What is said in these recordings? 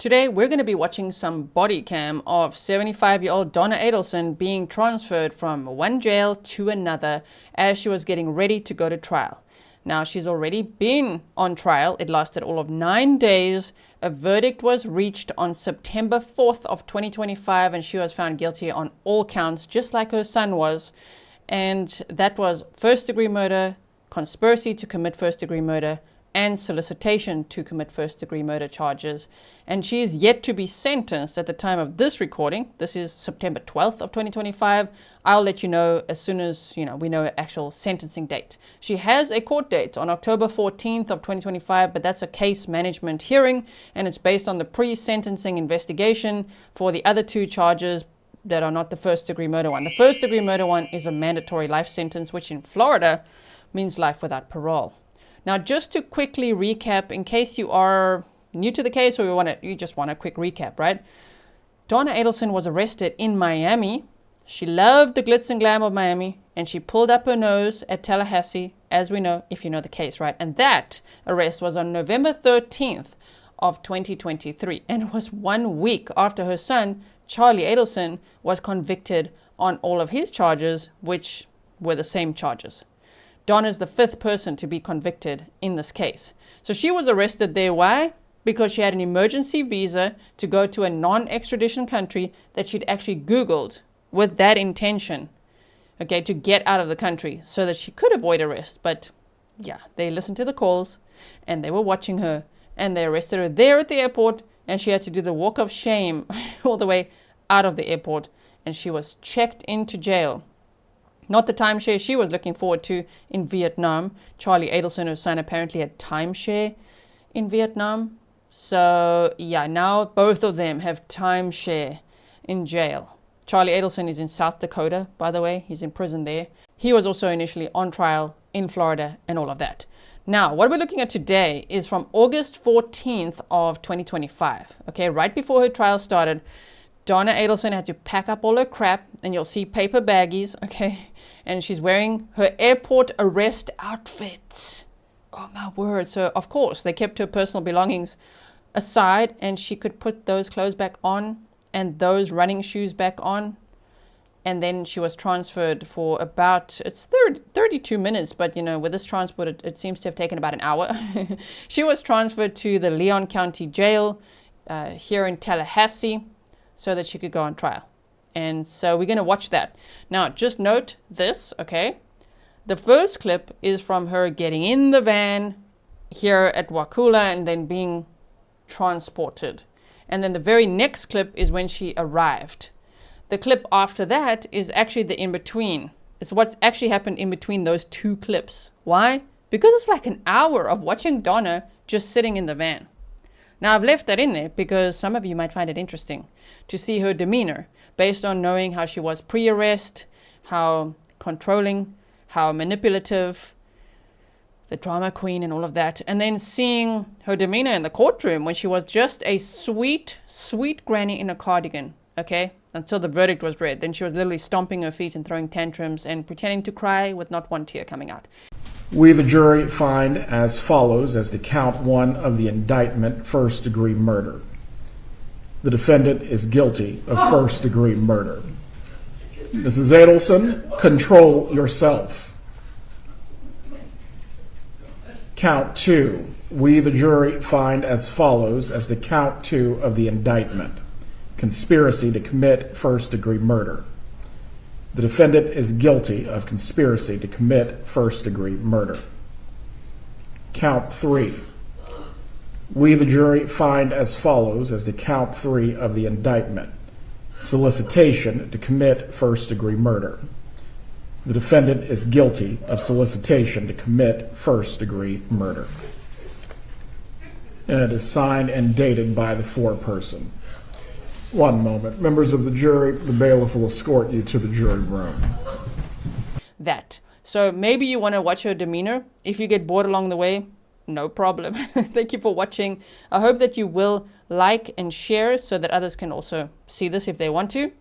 Today, we're going to be watching some body cam of 75-year-old Donna Adelson being transferred from one jail to another as she was getting ready to go to trial. Now, she's already been on trial. It lasted all of 9 days. A verdict was reached on September 4th of 2025, and she was found guilty on all counts, just like her son was. And that was first-degree murder, conspiracy to commit first-degree murder, and solicitation to commit first-degree murder charges. And she is yet to be sentenced at the time of this recording. This is September 12th of 2025. I'll let you know as soon as we know her actual sentencing date. She has a court date on October 14th of 2025, but that's a case management hearing, and it's based on the pre-sentencing investigation for the other two charges that are not the first-degree murder one. The first-degree murder one is a mandatory life sentence, which in Florida means life without parole. Now, just to quickly recap, in case you are new to the case or you just want a quick recap, right? Donna Adelson was arrested in Miami. She loved the glitz and glam of Miami, and she pulled up her nose at Tallahassee, as we know, if you know the case, right? And that arrest was on November 13th of 2023, and it was 1 week after her son, Charlie Adelson, was convicted on all of his charges, which were the same charges. Donna is the fifth person to be convicted in this case. So she was arrested there. Why? Because she had an emergency visa to go to a non-extradition country that she'd actually Googled with that intention, okay, to get out of the country so that she could avoid arrest. But yeah, they listened to the calls and they were watching her and they arrested her there at the airport, and she had to do the walk of shame all the way out of the airport, and she was checked into jail. Not the timeshare she was looking forward to in Vietnam. Charlie Adelson, her son, apparently had timeshare in Vietnam. So yeah, now both of them have timeshare in jail. Charlie Adelson is in South Dakota, by the way. He's in prison there. He was also initially on trial in Florida and all of that. Now, what we're looking at today is from August 14th of 2025. Okay, right before her trial started, Donna Adelson had to pack up all her crap, and you'll see paper baggies, okay? And she's wearing her airport arrest outfit. Oh my word. So, of course, they kept her personal belongings aside, and she could put those clothes back on and those running shoes back on. And then she was transferred for about, it's 32 minutes, but with this transport, it seems to have taken about an hour. She was transferred to the Leon County Jail here in Tallahassee, so that she could go on trial. And so we're going to watch that. Now, just note this, okay? The first clip is from her getting in the van here at Wakulla and then being transported. And then the very next clip is when she arrived. The clip after that is actually the in-between. It's what's actually happened in between those two clips. Why? Because it's like an hour of watching Donna just sitting in the van. Now, I've left that in there because some of you might find it interesting to see her demeanor based on knowing how she was pre-arrest, how controlling, how manipulative, the drama queen and all of that. And then seeing her demeanor in the courtroom when she was just a sweet, sweet granny in a cardigan, okay, until the verdict was read. Then she was literally stomping her feet and throwing tantrums and pretending to cry with not one tear coming out. We, the jury, find as follows as the count one of the indictment, first-degree murder. The defendant is guilty of first-degree murder. Mrs. Adelson, control yourself. Count two. We, the jury, find as follows as the count two of the indictment, conspiracy to commit first-degree murder. The defendant is guilty of conspiracy to commit first-degree murder. Count three. We, the jury, find as follows as the count three of the indictment, solicitation to commit first-degree murder. The defendant is guilty of solicitation to commit first-degree murder. And it is signed and dated by the foreperson. One moment. Members of the jury, the bailiff will escort you to the jury room. That. So maybe you want to watch her demeanor. If you get bored along the way, no problem. Thank you for watching. I hope that you will like and share so that others can also see this if they want to.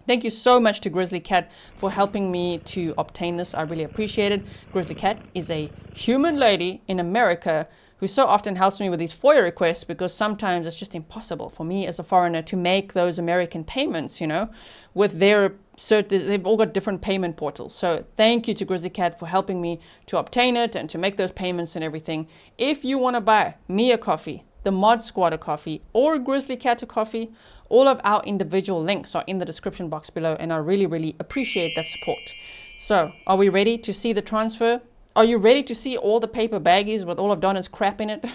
Thank you so much to Grizzly Cat for helping me to obtain this. I really appreciate it. Grizzly Cat is a human lady in America who so often helps me with these FOIA requests, because sometimes it's just impossible for me as a foreigner to make those American payments, you know, with their they've all got different payment portals. So thank you to Grizzly Cat for helping me to obtain it and to make those payments and everything. If you want to buy me a coffee, the Mod Squad a coffee, or Grizzly Cat a coffee, all of our individual links are in the description box below, and I really, really appreciate that support. So, are we ready to see the transfer? Are you ready to see all the paper baggies with all of Donna's crap in it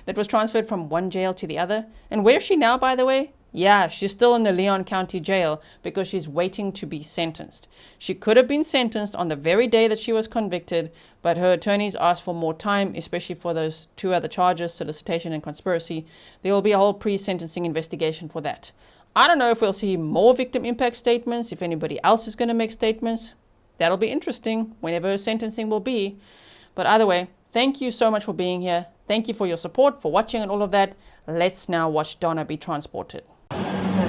that was transferred from one jail to the other? And where's she now, by the way? Yeah, she's still in the Leon County Jail because she's waiting to be sentenced. She could have been sentenced on the very day that she was convicted, but her attorneys asked for more time, especially for those 2 other charges, solicitation and conspiracy. There will be a whole pre-sentencing investigation for that. I don't know if we'll see more victim impact statements, if anybody else is going to make statements. That'll be interesting whenever her sentencing will be. But either way, thank you so much for being here. Thank you for your support, for watching and all of that. Let's now watch Donna be transported.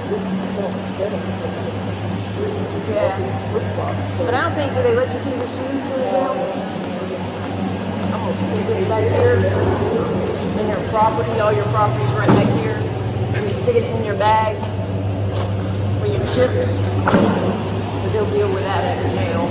This is so much better because they can push Yeah. flip-flops. But I don't think, do they let you keep your shoes in the jail? I'm gonna stick this back here in your property, all your property's right back here. And you stick it in your bag with your chips, because they'll deal with that at the jail.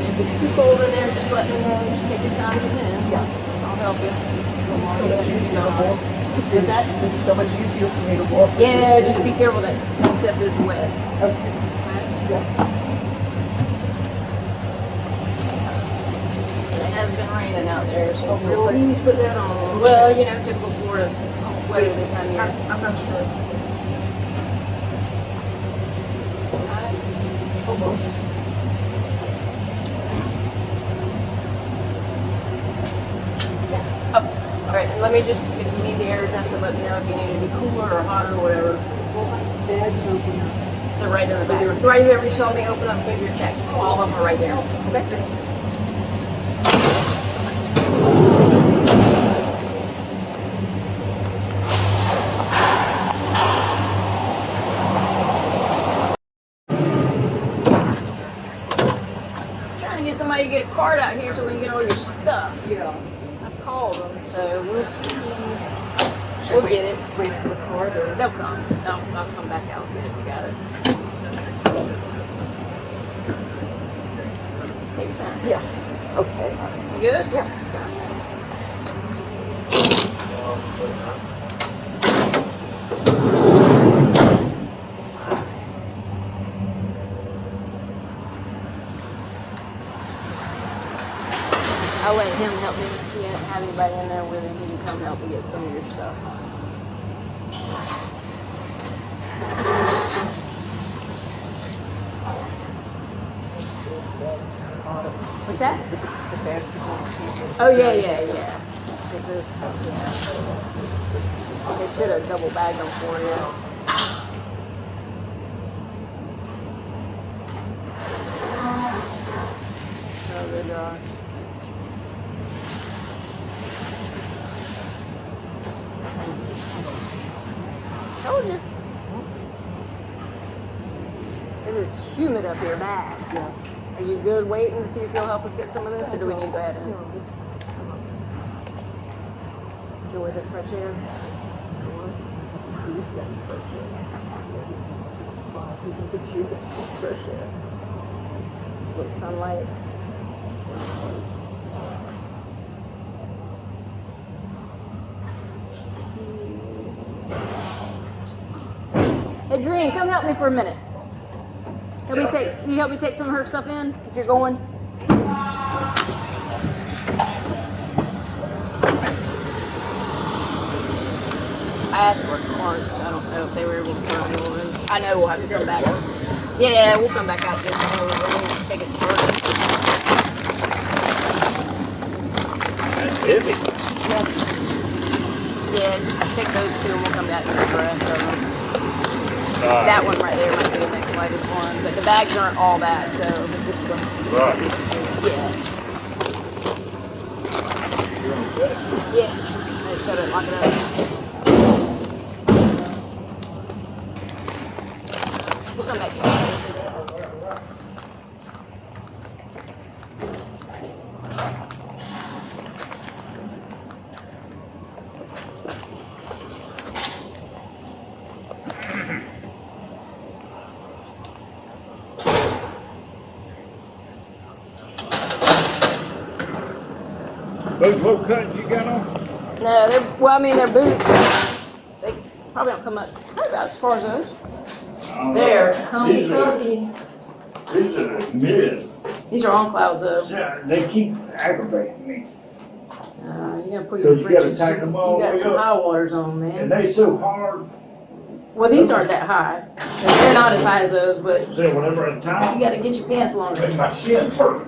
If it's too cold in there, just let me know. Just take your time getting in. Yeah. I'll help you. So that's easier. What's that? It's so much easier for me to walk. Yeah, just be careful. That stuff is wet. Okay. Yeah. It has been raining out there, so Oh, really? please put that on. Well, you know, typical Florida weather this time of year. I'm not sure. Almost. Yes. Oh, all right. Let me just, if you need the air adjustment, let me know if you need it to be cooler or hotter or whatever. Bags open. They're right in the back. Right there, you saw me open up and give your check. All of them are right there. Okay. Trying to get somebody to get a card out here so we can get all your stuff. Yeah. I've called them, so we'll see. We'll get it. Wait for the card or? They'll come. I'll come back out and get it. We got it. Take your time. Yeah. Okay. You good? Yeah. I'll let him help me. If you didn't have anybody in there with him, he can come help me get some of your stuff. What's that? The bags are going Oh, yeah. This is, yeah. They should have double bagged them for you. Oh, good God. Told you. It is humid up here bad. Yeah. Are you good waiting to see if you'll help us get some of this, or do we need to go ahead and No, it's enjoy the fresh air? boots and fresh air. So this is fine. We think it's humid. It's fresh air. A little sunlight. Hey, Dream, come help me for a minute. Can you help me take some of her stuff in if you're going? I asked for a card, so I don't know if they were able to turn me on. I know we'll have to come back. Yeah, we'll come back out this and we'll take a start. That's heavy. Yeah, just take those two and we'll come back and get the rest of them. Right. That one right there might be the next lightest one, but the bags aren't all that, so but this one's Right. yeah. Yeah. I shut it, lock it up. We'll come back in. Those low cuts you got on? No, they're boots. They probably don't come up probably about as far as those. They're comfy. These are the mid. These are on clouds though. They keep aggravating me. You gotta put your 'Cause you gotta britches. tack 'em all You got the some way up. high waters on, man. And they so hard. Well, these aren't that high. They're not as high as those, but Say whenever I you tie, gotta get your pants longer. make my shin hurt.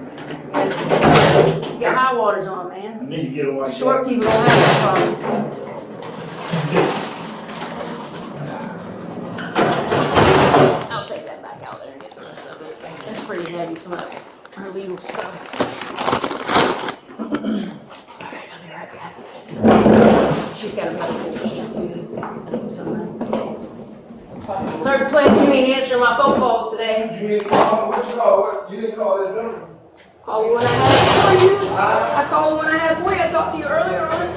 You got high waters on, I man. need to get away. Short people don't have that problem. I'll take that back out there and get the rest of it. That's pretty heavy, some of her legal stuff. Alright, I'll be right back. She's got a medical sheet too. Somewhere. Sir, Pledge, you ain't answering my phone calls today. You didn't call, what you call, you didn't call this number? Call me when I have for you. I called when I have for you. I talked to you earlier on it.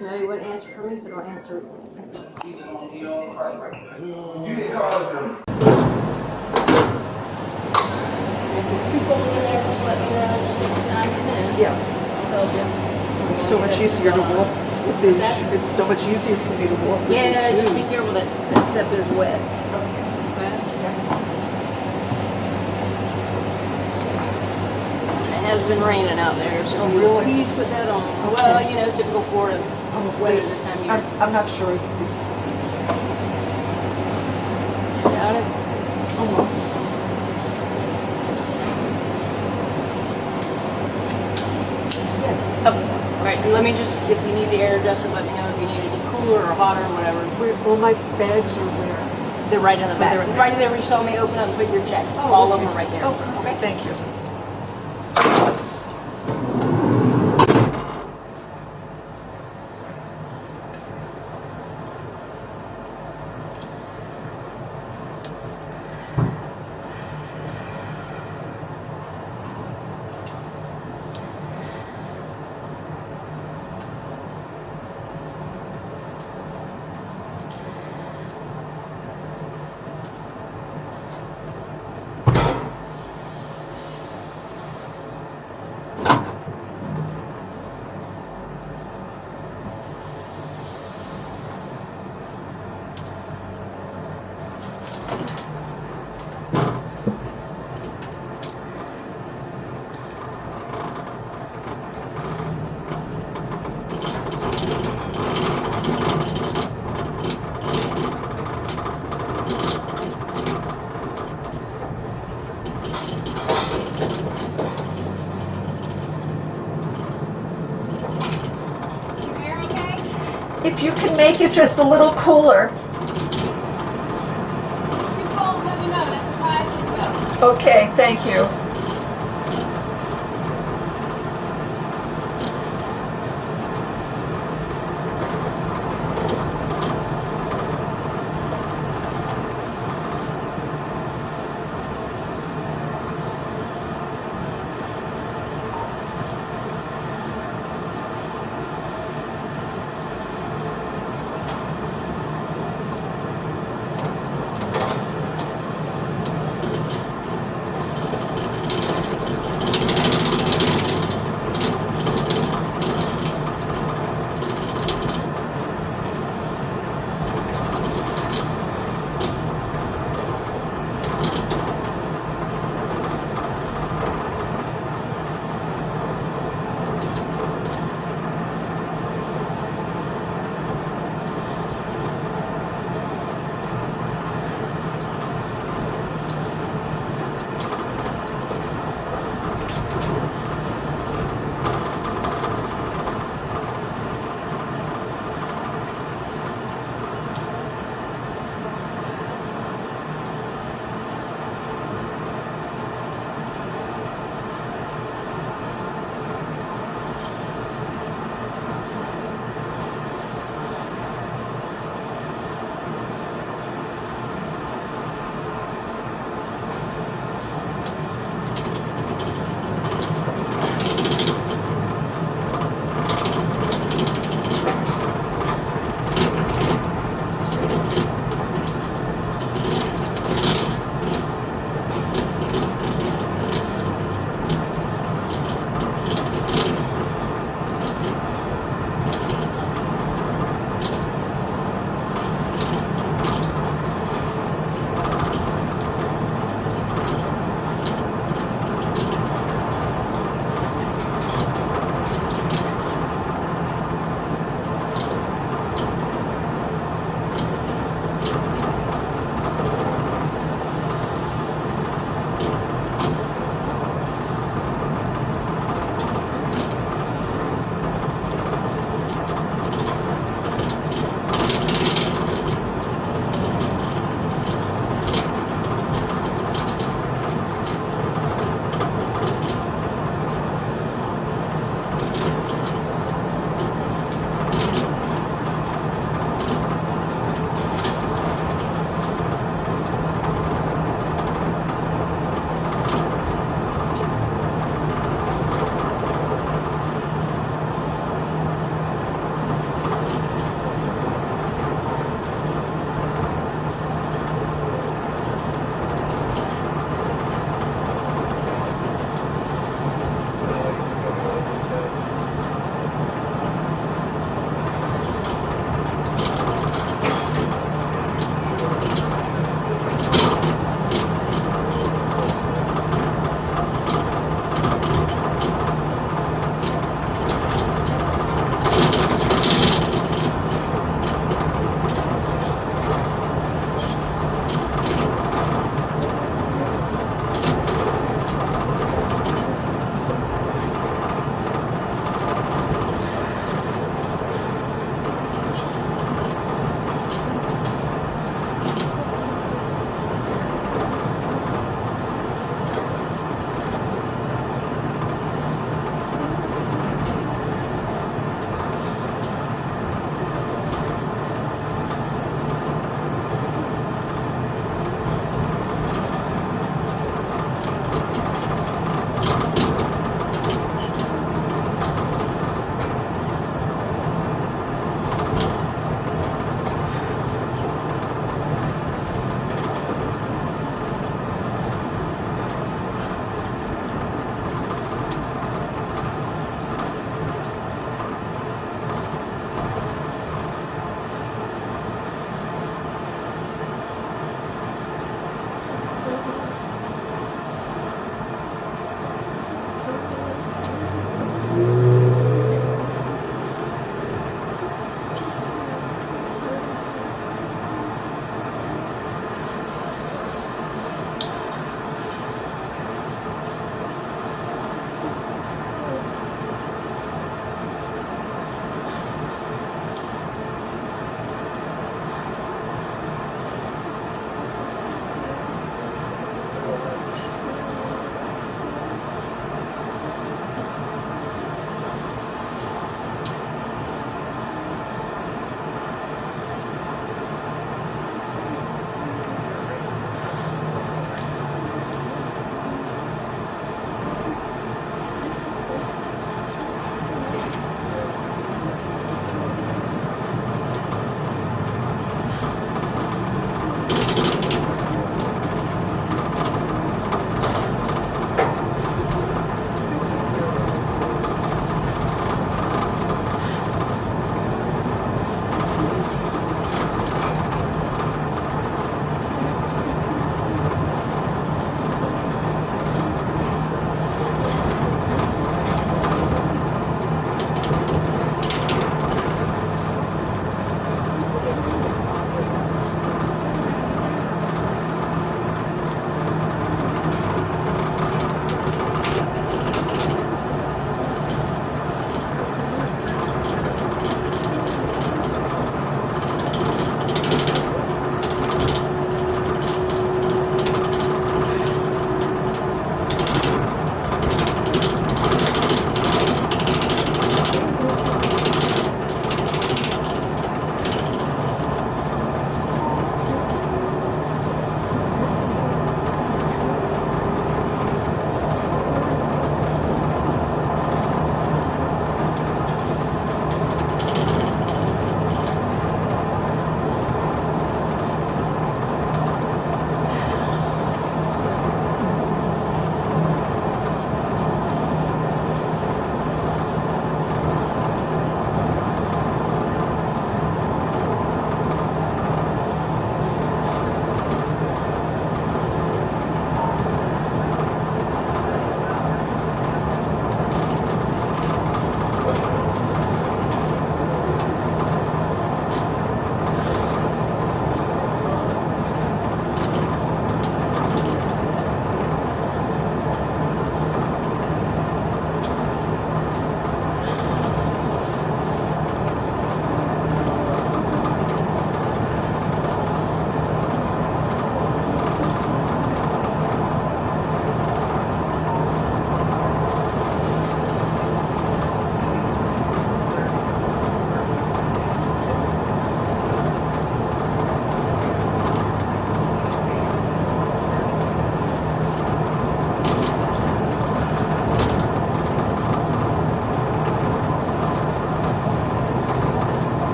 No, you wouldn't answer for me, so don't answer it. You didn't call this number. If it's too cold in there, just let me know. Just take the time to come in. Yeah, I'll help you. it's so much easier to walk with these. It's so much easier for me to walk with these Yeah, shoes. just be careful. That step is wet. Okay. It has been raining out there, so really? please put that on. Well, you know, typical Florida weather this time of year. I'm not sure. Got it? Almost. Yes. Oh, right. Let me just, if you need the air adjusted, let me know if you need it cooler or hotter or whatever. Where all my bags are where? They're right in the back. they're in the Right there where you saw me open up and put your check. Oh, All of okay. them are right there. Oh, okay. Thank you. If you can make it just a little cooler. Okay, thank you.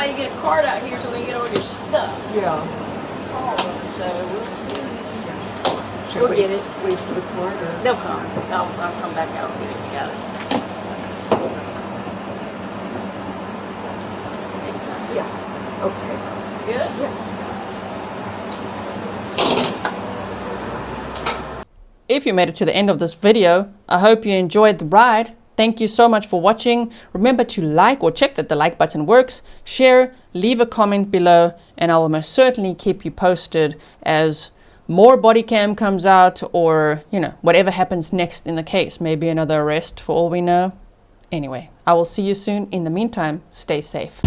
why you get a card out here so we can get all your stuff. Yeah. So we'll see. Should We'll we get it. wait for the card or? They'll come. I'll come back out and get it together. Yeah. Okay. Good? Yeah. If you made it to the end of this video, I hope you enjoyed the ride. Thank you so much for watching. Remember to like or check that the like button works, share, leave a comment below, and I will most certainly keep you posted as more body cam comes out or, whatever happens next in the case. Maybe another arrest for all we know. Anyway, I will see you soon. In the meantime, stay safe.